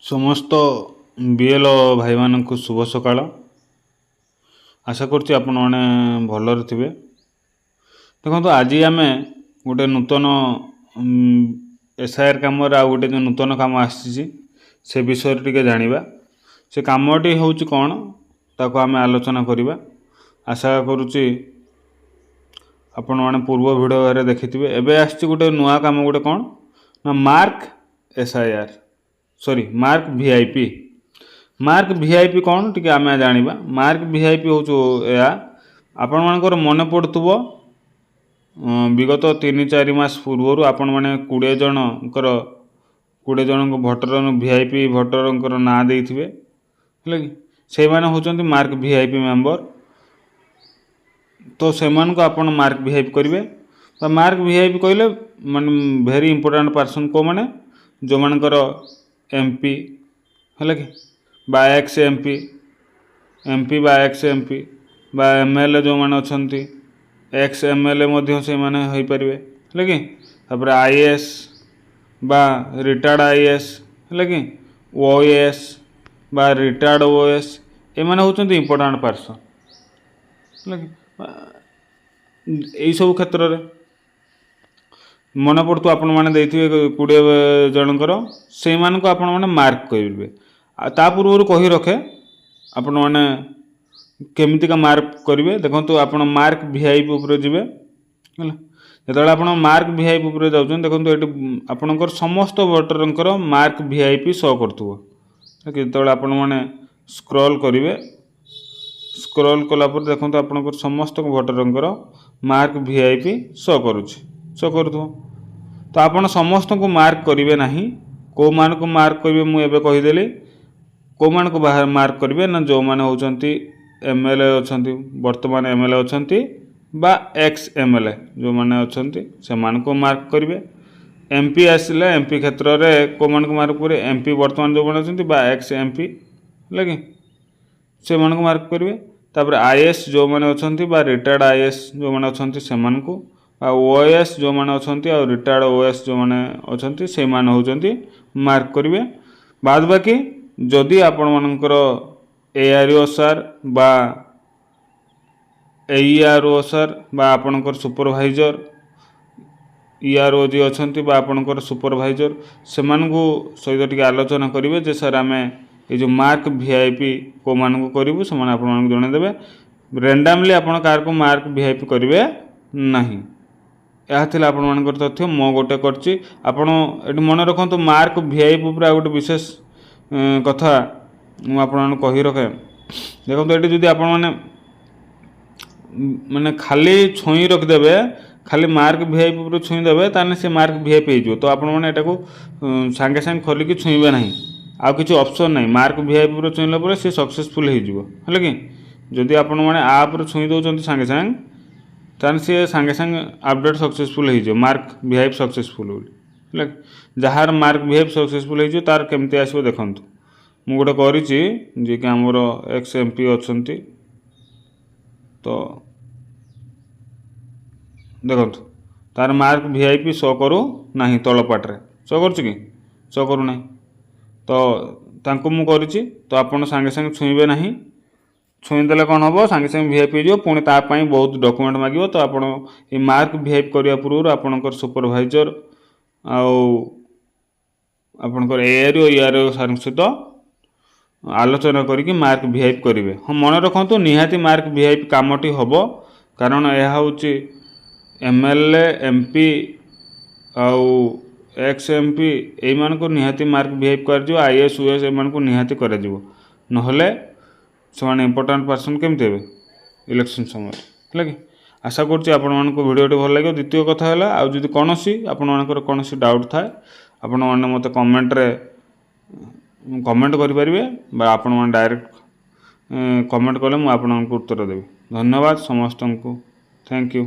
समस्त बीएलओ भाई मानक शुभ सकाळ। आशा करुच्ची आपण मैंने भलर थे। देखो आज आम गोटे नूतन एसआईआर कम गोटे जो नूतन कम आसी से विषय टे जाना से कमटी हूँ कौन ताको आम आलोचना करवा। आशा करुच्ची आपण मैंने पूर्व भिडियो देखिथे। एबे आसी गोटे नुआ कम गोटे कौन ना mark SIR sorry mark VIP. Mark VIP कौन टी आम जाना। मार्क वीआईपी हूँ या आपण मानकर मन पड़ुव विगत 3-4 मास पूर्वर आपण मैंने 20 जन भोटर वीआईपी भोटर ना देथिबे है कि से माने होचंती मार्क वीआईपी मेंबर। तो से आपण मार्क वीआईपी करेंगे। तो मार्क वीआईपी कहले माने वेरी इंपोर्टेंट पर्सन को माने जो मानकर एमपी है कि बा एक्स एमपी एमपी बा एक्स एमपी बा एमएलए जो मैंने अच्छा एक्स एमएलए से माने हो पारे है कि तापर आईएएस बा रिटायर्ड आईएएस है कि ओएएस बा रिटायर्ड ओएएस ए माने होचंती इंपोर्टेंट पर्सन है कि सब क्षेत्र में मन पड़ू आपण मैंने 20 जनकर से आपण मैंने मार्क करेंगे। ता पूर्व कही रखे आपण मैंने केमितिका मार्क करेंगे। देखो आप मार्क वीआईपी उपर जीवे जो आप मार्क वीआईपी उपर जाऊँ देखो ये आपणकर समस्त भोटर मार्क वीआईपी शो कर जो आपण मैंने स्क्रॉल करेंगे। स्क्रॉल कलापर देखो आप समस्त भोटर मार्क वीआईपी शो कर तो आपण समस्त को मार्क करेंगे ना। को मान को मार्क करेंगे मुझे कहीदेली को मान को बाहर मार्क करेंगे ना जो मैंने होती एमएलए अच्छा वर्तमान एमएलए अच्छा बा एक्स एमएलए जो मैंने अच्छा से मान को मार्क करेंगे। एमपी आसिले एमपी क्षेत्र में को मान को मार्क करेंगे एमपी वर्तमान जो मैंने अच्छा बा एक्स एमपी है कि से मान को मार्क करेंगे। तापर आईएएस जो मैंने अच्छा बा रिटायर्ड आईएएस जो मैंने अच्छा से ओएएस जो मैंने अच्छा और रिटायर्ड ओएएस जो मैंने अच्छा से होती मार्क करेंगे। बाद बाकी जदि आपण मानकर एआरओ सर बा एईआरओ सर बा आपणकर सुपरवाइजर ईआरओ जी अच्छा बा आपणकर सुपरवाइजर से सहित टी आलोचना करेंगे जे सर आम ये जो मार्क वीआईपी को मान को करूँ से आपको जनईदेवे। रेंडमली आपण कार को मार्क वीआईपी करेंगे नहीं। यह आपण मानकर तथ्य मो गोटे करछि। आपण एटी मन रखु मार्क वीआईपी उपर गोटे विशेष कथा मुझे कही रखे। देखो ये जदि आपण माने खाली छुई रखिदेवे खाली मार्क वीआईपी उपर छुई देवे ताने से मार्क वीआईपी हो तो आपण मैंने एटा को सांगे सांगे खोलिकी छुईबे नहीं आ किसी ऑप्शन नहीं। मार्क वीआईपी उपर छुईला पर से सक्सेसफुल हो कि जदि आपण मैंने आप छुई दौरान सांगे सांगे ताने सी सांगे सांगे अपडेट सक्सेसफुल हो मार्क वीआईपी सक्सेसफुल है जार मार्क वीआईपी सक्सेसफुल हो तार केमती आसो देखु मु गोटे करिछि जे कि हमर एक्स एमपी अछंती तो देखो तार मार्क वीआईपी शो करू नहीं तल पार्टे शो कर कि शो करू नहीं तो तांको मु करिछि तो आपण सांगे सांगे छुईबे नहीं। छुईदेले कौन हम सांगे सांगे वीआईपी जो पुणी तापाई बहुत डॉक्यूमेंट मांगो तो आप मार्क वीआईपी करने पूर्व आपणकर सुपरवाइजर आपणकर एआरओ ईआरओ सर सहित आलोचना करिक मार्क वीआईपी करेंगे। हाँ मन रखु निहाती मार्क वीआईपी कामटी हम कारण यह हूँ एमएलए एमपी आउ एक्स एमपी यही को निहाती मार्क वीआईपी कर आईएएस यूएस एम को निहाती कर नहले से इंपोर्टेंट पर्सन केमती हे इलेक्शन समय है कि आशा करुच्ची आपण मानक भिडियोटी भल लगे। द्वितीय कथा है आदि कौन कौन डाउट थाए आपण मैंने मत कमेंट करेंगे आपण मैंने डायरेक्ट कमेंट कले मुझे उत्तर देवी। धन्यवाद समस्त को थैंक यू।